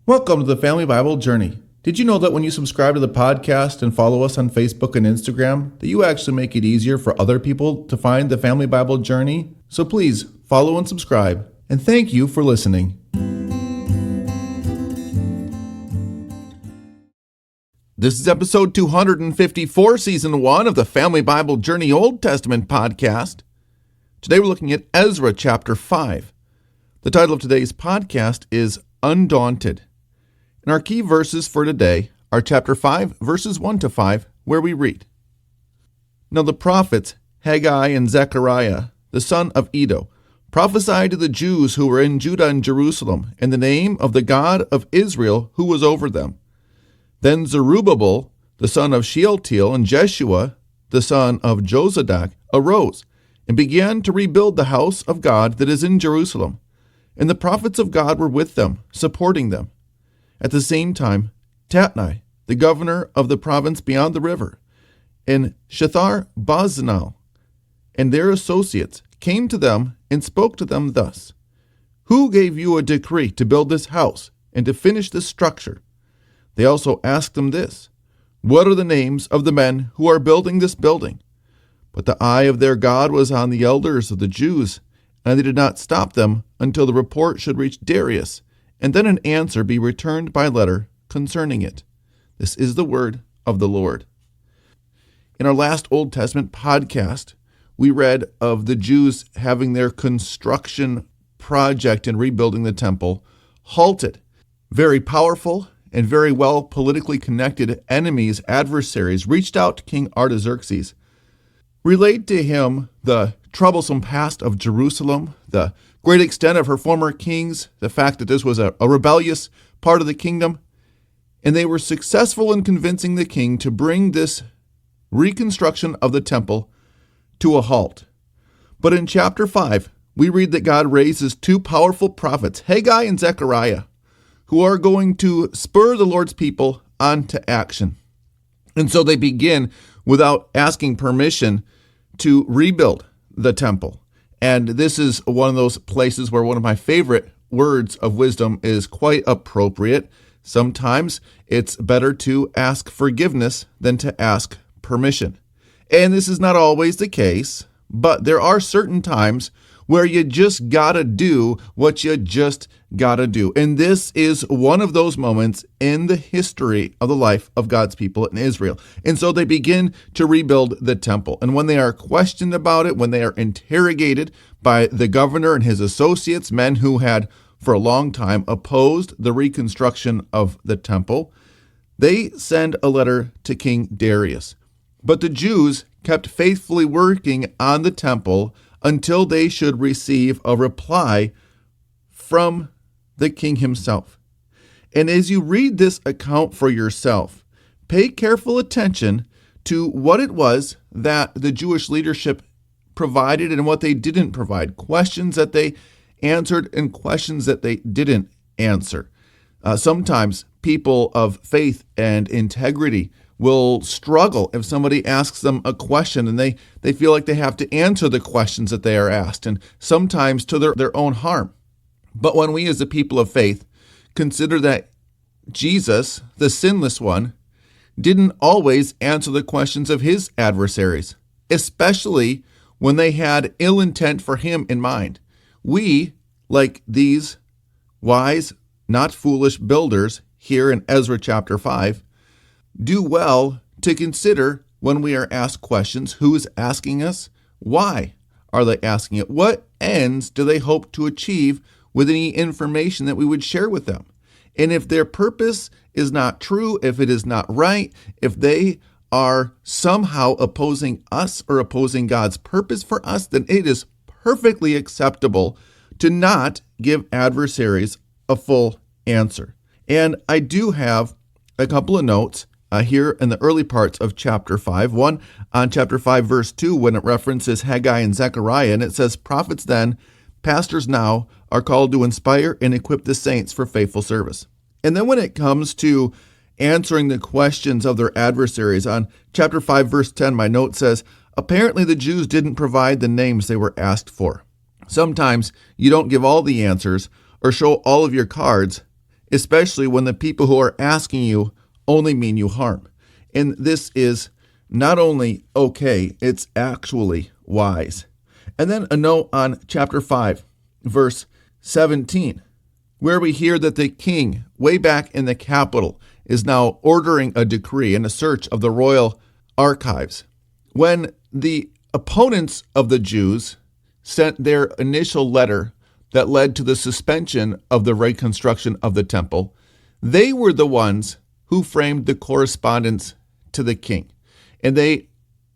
Welcome to the Family Bible Journey. Did you know that when you subscribe to the podcast and follow us on Facebook and Instagram, that you actually make it easier for other people to find the Family Bible Journey? So please follow and subscribe. And thank you for listening. This is episode 254, season 1 of the Family Bible Journey Old Testament podcast. Today we're looking at Ezra chapter 5. The title of today's podcast is Undaunted. And our key verses for today are chapter 5, verses 1 to 5, where we read, Now the prophets, Haggai and Zachariah, the son of Iddo, prophesied to the Jews who were in Judah and Jerusalem in the name of the God of Israel who was over them. Then Zerubbabel, the son of Shealtiel, and Jeshua, the son of Jozadak, arose and began to rebuild the house of God that is in Jerusalem. And the prophets of God were with them, supporting them. At the same time, Tatnai, the governor of the province beyond the river, and Shethar-Boznai, and their associates came to them and spoke to them thus, Who gave you a decree to build this house and to finish this structure? They also asked them this, What are the names of the men who are building this building? But the eye of their God was on the elders of the Jews, and they did not stop them until the report should reach Darius, and then an answer be returned by letter concerning it. This is the word of the Lord. In our last Old Testament podcast, we read of the Jews having their construction project in rebuilding the temple halted. Very powerful and very well politically connected enemies, adversaries, reached out to King Artaxerxes, relayed to him the troublesome past of Jerusalem, the great extent of her former kings, the fact that this was a rebellious part of the kingdom, and they were successful in convincing the king to bring this reconstruction of the temple to a halt. But in chapter 5, we read that God raises two powerful prophets, Haggai and Zachariah, who are going to spur the Lord's people on to action. And so they begin without asking permission to rebuild the temple. And this is one of those places where one of my favorite words of wisdom is quite appropriate. Sometimes it's better to ask forgiveness than to ask permission. And this is not always the case, but there are certain times where you just gotta do what you just gotta do. And this is one of those moments in the history of the life of God's people in Israel. And so they begin to rebuild the temple. And when they are questioned about it, when they are interrogated by the governor and his associates, men who had for a long time opposed the reconstruction of the temple, they send a letter to King Darius. But the Jews kept faithfully working on the temple until they should receive a reply from the king himself. And as you read this account for yourself, pay careful attention to what it was that the Jewish leadership provided and what they didn't provide, questions that they answered and questions that they didn't answer. Sometimes people of faith and integrity will struggle if somebody asks them a question and they feel like they have to answer the questions that they are asked, and sometimes to their own harm. But when we as a people of faith consider that Jesus, the sinless one, didn't always answer the questions of his adversaries, especially when they had ill intent for him in mind, we, like these wise, not foolish builders here in Ezra chapter 5, do well to consider when we are asked questions, who is asking us? Why are they asking it? What ends do they hope to achieve with any information that we would share with them? And if their purpose is not true, if it is not right, if they are somehow opposing us or opposing God's purpose for us, then it is perfectly acceptable to not give adversaries a full answer. And I do have a couple of notes here in the early parts of chapter 5. One on chapter 5, verse 2, when it references Haggai and Zachariah, and it says, Prophets then, pastors now, are called to inspire and equip the saints for faithful service. And then when it comes to answering the questions of their adversaries, on chapter 5, verse 10, my note says, Apparently the Jews didn't provide the names they were asked for. Sometimes you don't give all the answers or show all of your cards, especially when the people who are asking you only mean you harm. And this is not only okay, it's actually wise. And then a note on chapter 5, verse 17, where we hear that the king, way back in the capital, is now ordering a decree and a search of the royal archives. When the opponents of the Jews sent their initial letter that led to the suspension of the reconstruction of the temple, they were the ones who framed the correspondence to the king. And they,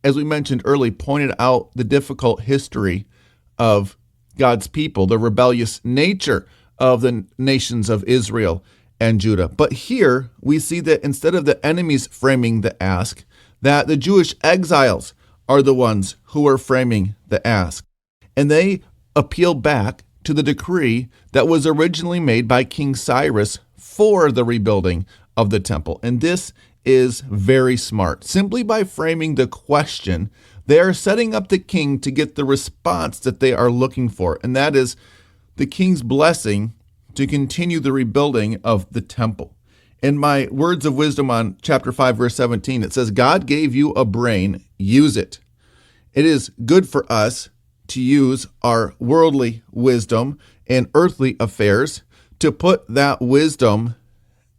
as we mentioned earlier, pointed out the difficult history of God's people, the rebellious nature of the nations of Israel and Judah. But here we see that instead of the enemies framing the ask, that the Jewish exiles are the ones who are framing the ask. And they appeal back to the decree that was originally made by King Cyrus for the rebuilding of the temple. And this is very smart. Simply by framing the question, they are setting up the king to get the response that they are looking for, and that is the king's blessing to continue the rebuilding of the temple. In my words of wisdom on chapter 5, verse 17, it says, God gave you a brain, use it. It is good for us to use our worldly wisdom and earthly affairs to put that wisdom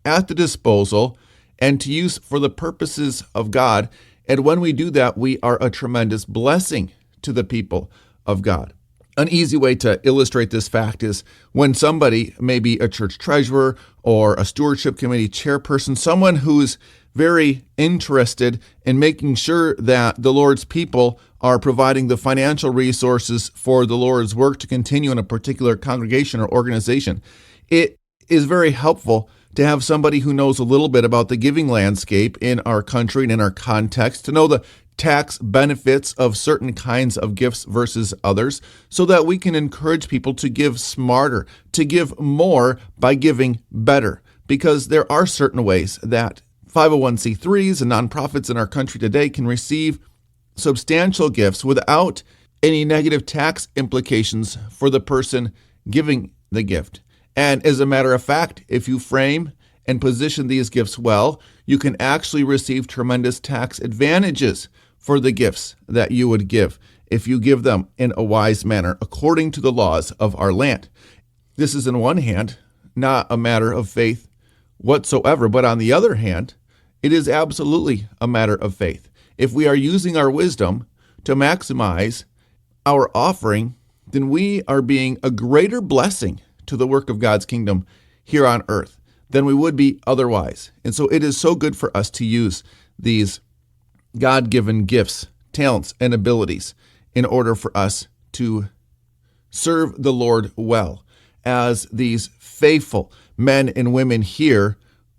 at the disposal and to use for the purposes of God. And when we do that, we are a tremendous blessing to the people of God. An easy way to illustrate this fact is when somebody, maybe a church treasurer or a stewardship committee chairperson, someone who's very interested in making sure that the Lord's people are providing the financial resources for the Lord's work to continue in a particular congregation or organization. It is very helpful to have somebody who knows a little bit about the giving landscape in our country and in our context, to know the tax benefits of certain kinds of gifts versus others, so that we can encourage people to give smarter, to give more by giving better. Because there are certain ways that 501c3s and nonprofits in our country today can receive substantial gifts without any negative tax implications for the person giving the gift. And as a matter of fact, if you frame and position these gifts well, you can actually receive tremendous tax advantages for the gifts that you would give if you give them in a wise manner according to the laws of our land. This is, on one hand, not a matter of faith whatsoever, but on the other hand, it is absolutely a matter of faith. If we are using our wisdom to maximize our offering, then we are being a greater blessing to the work of God's kingdom here on earth than we would be otherwise. And so it is so good for us to use these God-given gifts, talents, and abilities in order for us to serve the Lord well. As these faithful men and women here,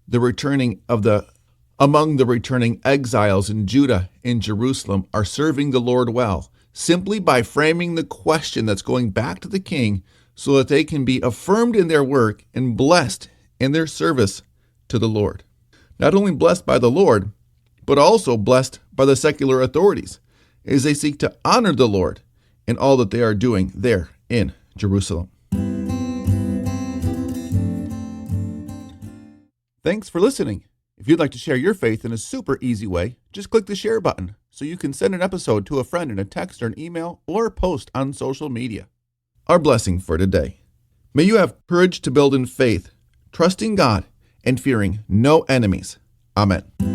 among the returning exiles in Judah and Jerusalem, are serving the Lord well, simply by framing the question that's going back to the king, so that they can be affirmed in their work and blessed in their service to the Lord. Not only blessed by the Lord, but also blessed by the secular authorities as they seek to honor the Lord in all that they are doing there in Jerusalem. Thanks for listening. If you'd like to share your faith in a super easy way, just click the share button so you can send an episode to a friend in a text or an email or post on social media. Our blessing for today. May you have courage to build in faith, trusting God and fearing no enemies. Amen.